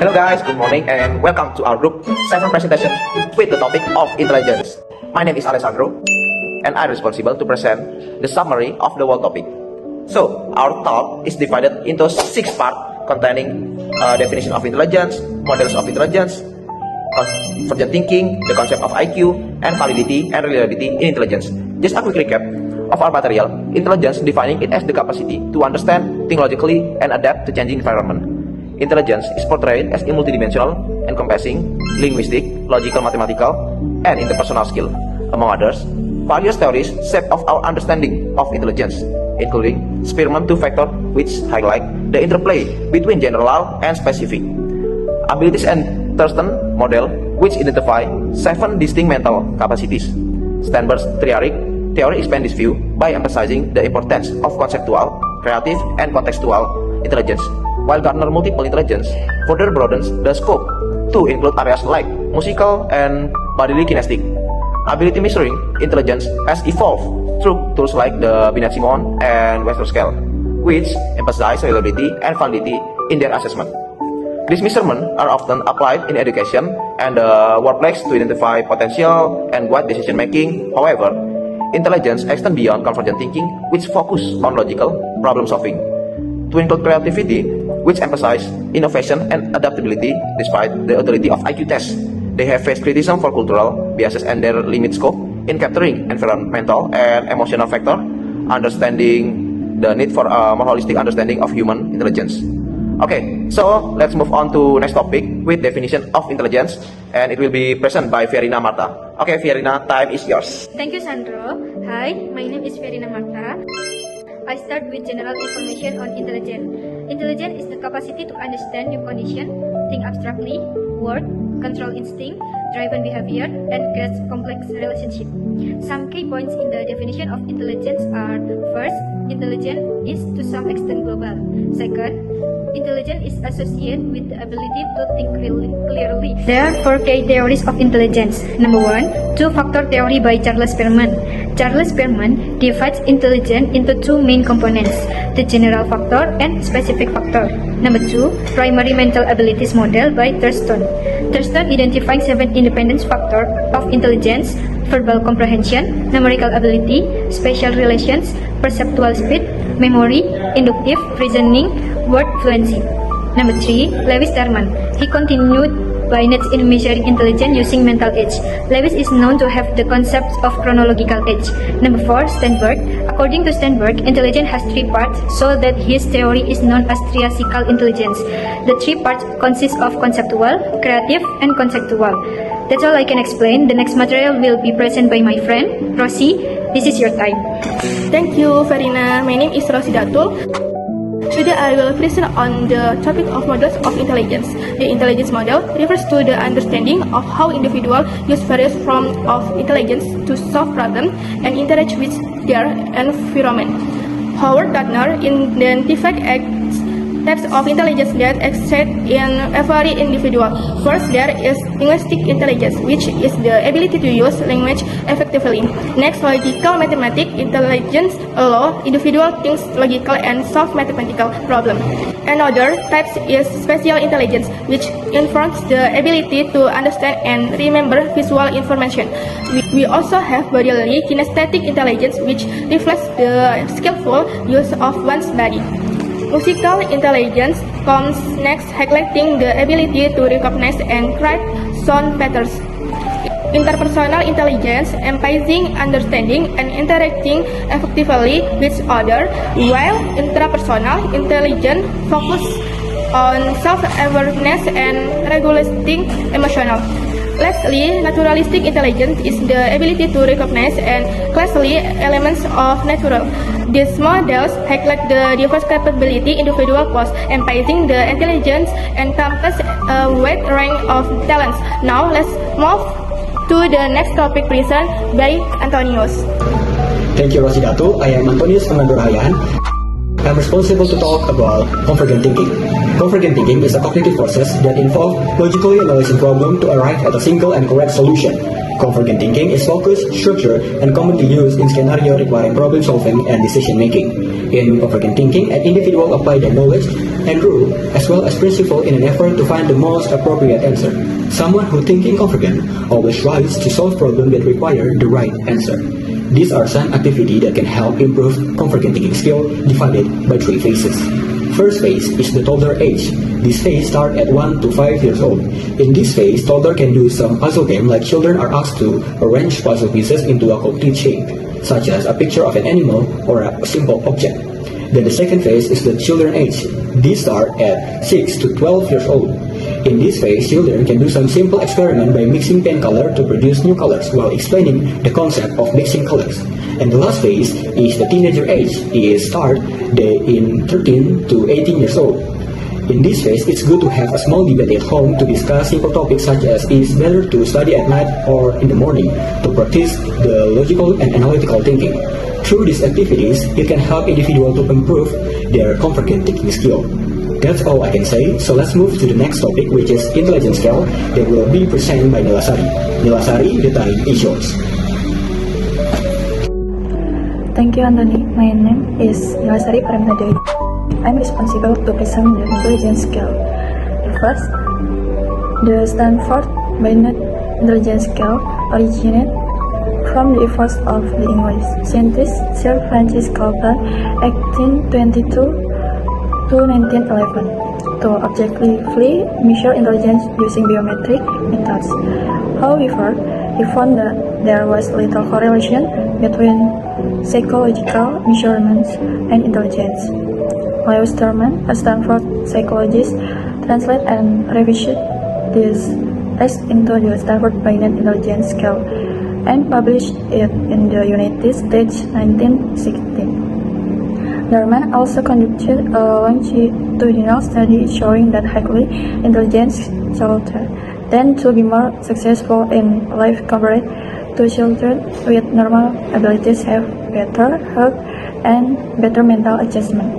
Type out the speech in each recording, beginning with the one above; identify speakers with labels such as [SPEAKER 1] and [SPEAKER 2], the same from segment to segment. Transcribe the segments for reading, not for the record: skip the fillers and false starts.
[SPEAKER 1] Hello guys, good morning and welcome to our group 7 presentation with the topic of intelligence. My name is Alessandro and I'm responsible to present the summary of the whole topic. So, our talk is divided into 6 parts containing definition of intelligence, models of intelligence, convergent thinking, the concept of IQ, and validity and reliability in intelligence. Just a quick recap of our material. Intelligence, defining it as the capacity to understand, think logically, and adapt to changing environment. Intelligence is portrayed as multidimensional, encompassing linguistic, logical, mathematical, and interpersonal skill, among others. Various theories shape of our understanding of intelligence, including Spearman 2 factor, which highlight the interplay between general and specific. Abilities and Thurston model, which identify 7 distinct mental capacities. Sternberg's triadic theory expands this view by emphasizing the importance of conceptual, creative, and contextual intelligence, while Gardner multiple intelligence further broadens the scope to include areas like musical and bodily kinesthetic. Ability measuring intelligence has evolved through tools like the Binet-Simon and Webster scale, which emphasize reliability and validity in their assessment. These measurements are often applied in education and the workplace to identify potential and guide decision making. However, intelligence extends beyond convergent thinking, which focus on logical problem solving, to include creativity, which emphasize innovation and adaptability despite the authority of IQ tests. They have faced criticism for cultural biases and their limit scope in capturing environmental and emotional factor, understanding the need for a more holistic understanding of human intelligence. Okay, so let's move on to next topic with definition of intelligence, and it will be presented by Verina Marta. Okay, Verina, time is yours.
[SPEAKER 2] Thank you, Sandro. Hi, my name is Verina Marta. I start with general information on intelligence. Intelligence is the capacity to understand new condition, think abstractly, work, control instinct, driven behavior, and grasp complex relationship. Some key points in the definition of intelligence are: first, intelligence is to some extent global. Second, intelligence is associated with the ability to think clearly. There are 4 key theories of intelligence. Number 1, two-factor theory by Charles Spearman. Charles Spearman divides intelligence into 2 main components, the general factor and specific factor. Number 2, primary mental abilities model by Thurston. Thurston identifying 7 independent factors of intelligence: verbal comprehension, numerical ability, spatial relations, perceptual speed, memory, inductive reasoning, word fluency. Number 3, Lewis Terman. He continued by needs in measuring intelligence using mental age. Lewis is known to have the concept of chronological age. Number 4, Sternberg. According to Sternberg, intelligence has 3 parts, so that his theory is known as triassical intelligence. The 3 parts consist of conceptual, creative, and conceptual. That's all I can explain. The next material will be presented by my friend, Rosie. This is your time.
[SPEAKER 3] Thank you, Verina. My name is Rosie Datul. Today I will present on the topic of models of intelligence. The intelligence model refers to the understanding of how individuals use various forms of intelligence to solve problems and interact with their environment. Howard Gardner identified types of intelligence that exist in every individual. First, there is linguistic intelligence, which is the ability to use language effectively. Next, logical mathematical intelligence allows individual thinks logical and solve mathematical problems. Another type is spatial intelligence, which informs the ability to understand and remember visual information. We also have bodily kinesthetic intelligence, which reflects the skillful use of one's body. Musical intelligence comes next, highlighting the ability to recognize and create sound patterns. Interpersonal intelligence, emphasizing understanding and interacting effectively with others, while intrapersonal intelligence focuses on self-awareness and regulating emotional. Lastly, naturalistic intelligence is the ability to recognize and classify elements of nature. These models highlight the diverse capability individual possess, emphasizing the intelligence encompass a wide range of talents. Now, let's move to the next topic presented by Antonius.
[SPEAKER 4] Thank you, Rosidatu. I am Antonius Pengandurayan. I'm responsible to talk about convergent thinking. Convergent thinking is a cognitive process that involves logically analyzing problems to arrive at a single and correct solution. Convergent thinking is focused, structured, and commonly used in scenarios requiring problem solving and decision making. In convergent thinking, an individual applies their knowledge and rule, as well as principle in an effort to find the most appropriate answer. Someone who thinking confident always tries to solve problems that require the right answer. These are some activities that can help improve confident thinking skill divided by 3 phases. First phase is the toddler age. This phase starts at 1 to 5 years old. In this phase, toddler can do some puzzle game like children are asked to arrange puzzle pieces into a complete shape, such as a picture of an animal or a simple object. Then the second phase is the children age. This starts at 6 to 12 years old. In this phase, children can do some simple experiment by mixing paint color to produce new colors while explaining the concept of mixing colors. And the last phase is the teenager age. It starts in 13 to 18 years old. In this phase, it's good to have a small debate at home to discuss simple topics such as is it better to study at night or in the morning to practice the logical and analytical thinking. Through these activities, it can help individuals to improve their confident thinking skill. That's all I can say, so let's move to the next topic, which is intelligence scale that will be presented by Nilasari. Nilasari, the time is yours.
[SPEAKER 5] Thank you, Anthony. My name is Nilasari Paramadawi. I'm responsible to present the intelligence scale. First, the Stanford Binet Intelligence Scale originated from the efforts of the English scientist Sir Francis Galton, 1822 to 1911, to objectively measure intelligence using biometric methods. However, he found that there was little correlation between psychological measurements and intelligence. Leo Sterman, a Stanford psychologist, translated and revised this text into the Stanford Binet Intelligence Scale and published it in the United States 1916. Lerman also conducted a longitudinal study showing that highly intelligent children tend to be more successful in life compared to children with normal abilities have better health and better mental adjustment.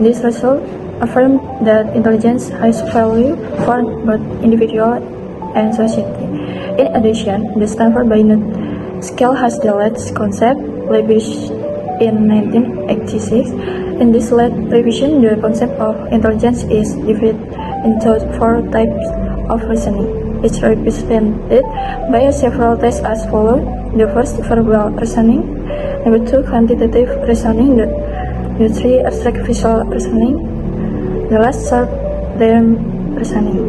[SPEAKER 5] This result affirmed that intelligence has value for both individual and society. In addition, the Stanford Binet scale has the latest concept published in 1986. In this late revision, the concept of intelligence is divided into 4 types of reasoning. It's represented by several tests as follows. The first, verbal reasoning. Number 2, quantitative reasoning. The 3, abstract visual reasoning. The last, short-term reasoning.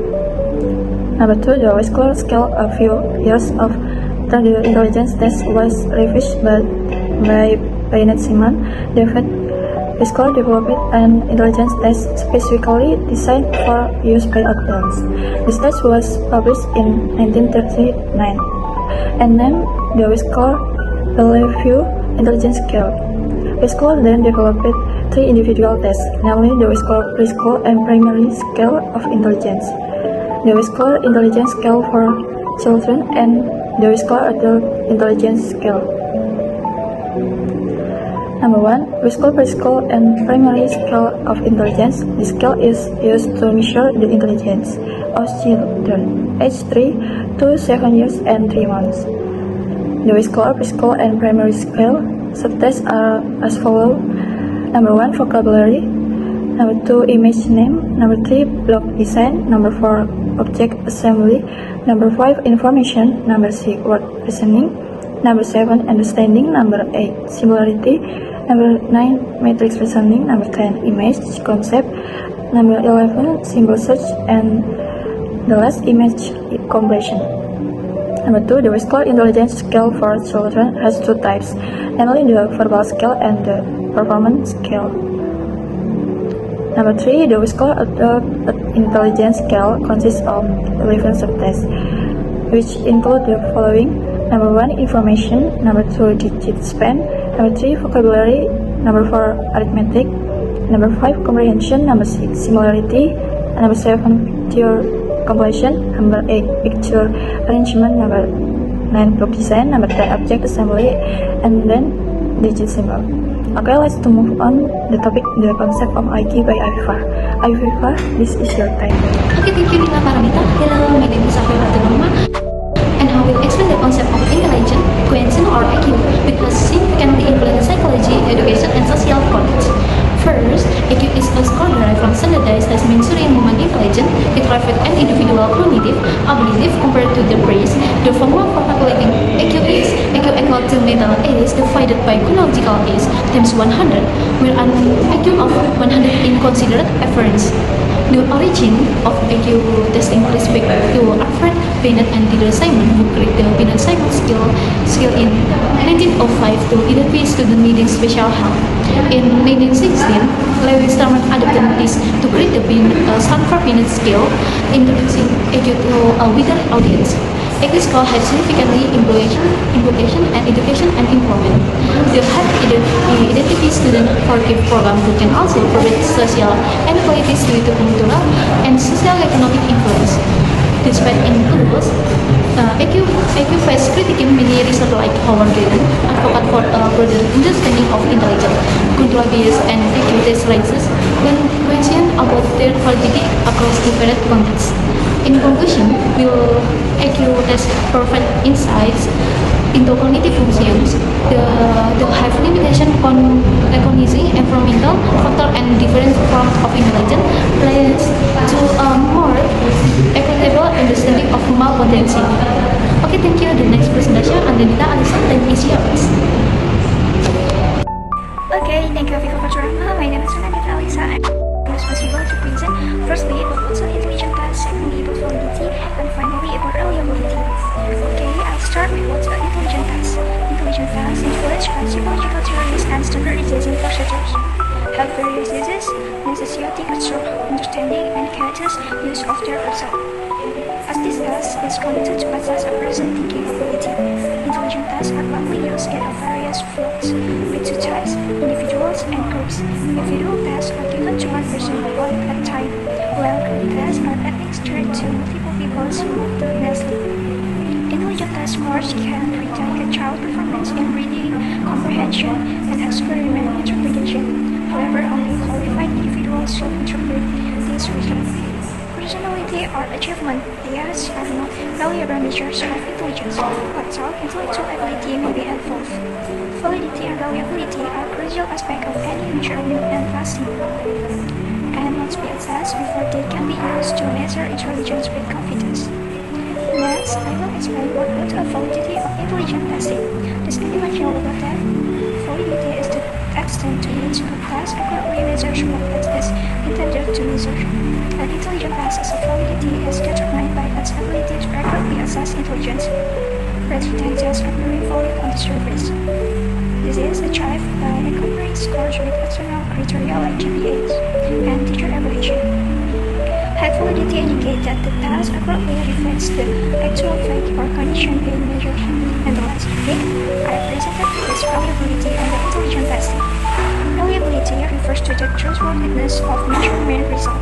[SPEAKER 5] Number 2, the Wiesklar scale. A few years after the intelligence test was revised by Binet Simon, David Wiesklar developed an intelligence test specifically designed for use by adults. This test was published in 1939 and named the Wiesklar-Bellevue Intelligence Scale. Wiesklar then developed 3 individual tests, namely the Wiesklar Preschool and Primary Scale of Intelligence, the Wiesklar Intelligence Scale for Children, and the Wiesklar Adult Intelligence Scale. Number 1, Wiesklar Preschool and Primary Scale of Intelligence. This scale is used to measure the intelligence of children aged 3 to 7 years and 3 months. The Wiesklar Preschool and Primary Scale subtests are as follows. Number 1, vocabulary. Number 2, image name. Number 3, block design. Number 4, object assembly. Number 5, information. Number 6, word reasoning. Number 7, understanding. Number 8, similarity. Number 9, matrix reasoning. Number 10, image concept. Number 11, symbol search. And the last, image completion. Number 2, the Wiesklar Intelligence Scale for Children has 2 types, namely the verbal scale and the performance scale. Number 3, the Wiesklar Adult Intelligence Scale consists of 11 subtests, which include the following. Number 1, information. Number 2, digit span. Number 3, vocabulary. Number 4, arithmetic. Number 5, comprehension. Number 6, similarity. Number 7, theory completion. Number 8, picture arrangement. Number 9, block design. Number 10, object assembly. And then digit symbol. Okay, let's to move on the topic, the concept of IQ by Afifa. Afifa, this is your time.
[SPEAKER 6] Okay, thank you Rina Paramita. Hello, my name is Afifa Tunuma, and I will explain the concept of intelligence, quotient or IQ, which has significantly influenced psychology, education, and social context. First, EQ is a score derived from standardized test measuring human intelligence, introvert and individual cognitive ability compared to the praise. The formula for calculating EQ is EQ equal to mental age divided by chronological age times 100, where an EQ of 100 is considered average. The origin of EQ testing relates back to Alfred Binet and Peter Simon, who created the Binet-Simon scale in 1905 to identify student needing special help. In 1916, Lewis Terman adopted this to create the Stanford Binet scale, introducing EQ to a wider audience. EQ score had significantly implication and education and employment. The high identity student forgive program who can also provide social inequalities due to cultural and socio-economic influence. Despite includes EQ face critiquing many research like Howard Gordon, advocate for a broader understanding of intelligence, control bias, and EQ test raises when question about their validity across different contexts. In conclusion, will EQ test provide insights into cognitive functions, the have limitation on recognizing environmental factor and different forms of intelligence leads to a more equitable understanding of human potential. Okay, thank you. The next presentation, Andanita Alisa, time is yours.
[SPEAKER 7] Okay, thank you Vika Faturama. My name is Andanita Alisa. I'm responsible to present firstly about also intelligent tasks, secondly about validity, and finally about reliability. Okay, I'll start with what's an intelligent task. Intelligent tasks influenced by psychological theories and standardization procedures. Have various uses, necessitating a strong understanding and conscious use of their result. As this task is connected to assess a person's thinking ability, intelligent tasks are commonly used in various fields, with two types, individuals and groups. Individual tasks are given to one person one at a time, while group tasks are administered to multiple people simultaneously. Intelligent task scores can predict a child's performance in reading, comprehension, and experiment interpretation. However, only qualified individuals should interpret these results. Personality or achievement tests are not reliable measures of intelligence, but some intellectual ability may be involved. Validity and reliability are crucial aspects of any measurement and testing, and must be assessed before they can be used to measure intelligence with confidence. Next, I will explain what is a validity of intelligence testing. Does anyone know about that? Validity is the extent to which a task accurately measures what it is intended to measure. An intelligent task's validity is determined by its ability to accurately assess intelligence, rather than just appearing valid on the surface. This is achieved by comparing scores with external criteria like GPAs and teacher evaluation. High validity indicates that the task accurately reflects the actual fact or condition being measured. And the last topic, I presented is reliability of the intelligent testing. Reliability refers to the trustworthiness of measurement result,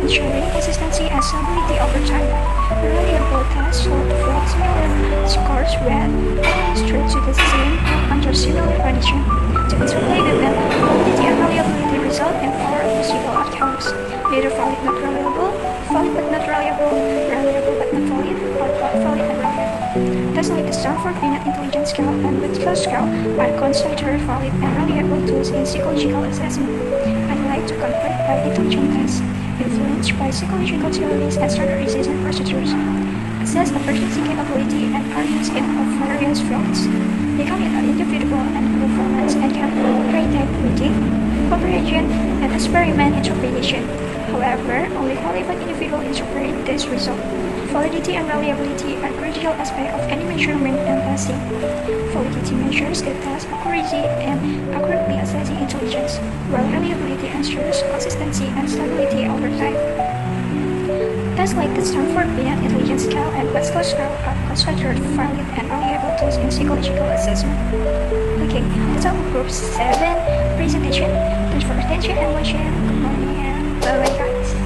[SPEAKER 7] ensuring consistency and stability over time. A reliable test will reflect similar scores when administered to the same under similar conditions. To explain the validity and reliability result in four possible outcomes: either valid not reliable, valid but not reliable, reliable but not valid, or both valid and reliable. Tests like the Stanford Binet Intelligence Scale and Whitfield Scale are considered valid and reliable tools in psychological assessment. I'd like to conclude by intelligent tests, influenced by psychological theories and standardization procedures, assess a person's thinking ability and arguments in various fields, becoming an individual and performance and can create reading, comprehension, and experiment interpretation. However, only qualified individuals interpret this result. Validity and reliability are crucial aspects of any measurement and testing. Validity measures the task accuracy and accurately assessing intelligence, while reliability ensures consistency and stability over time. Tests like the Stanford Binet Intelligence Scale and Whitfield Scale are considered valid and reliable tools in psychological assessment. Okay, that's all for Group 7 presentation. Thanks for attention and watching. Good morning and bye bye guys.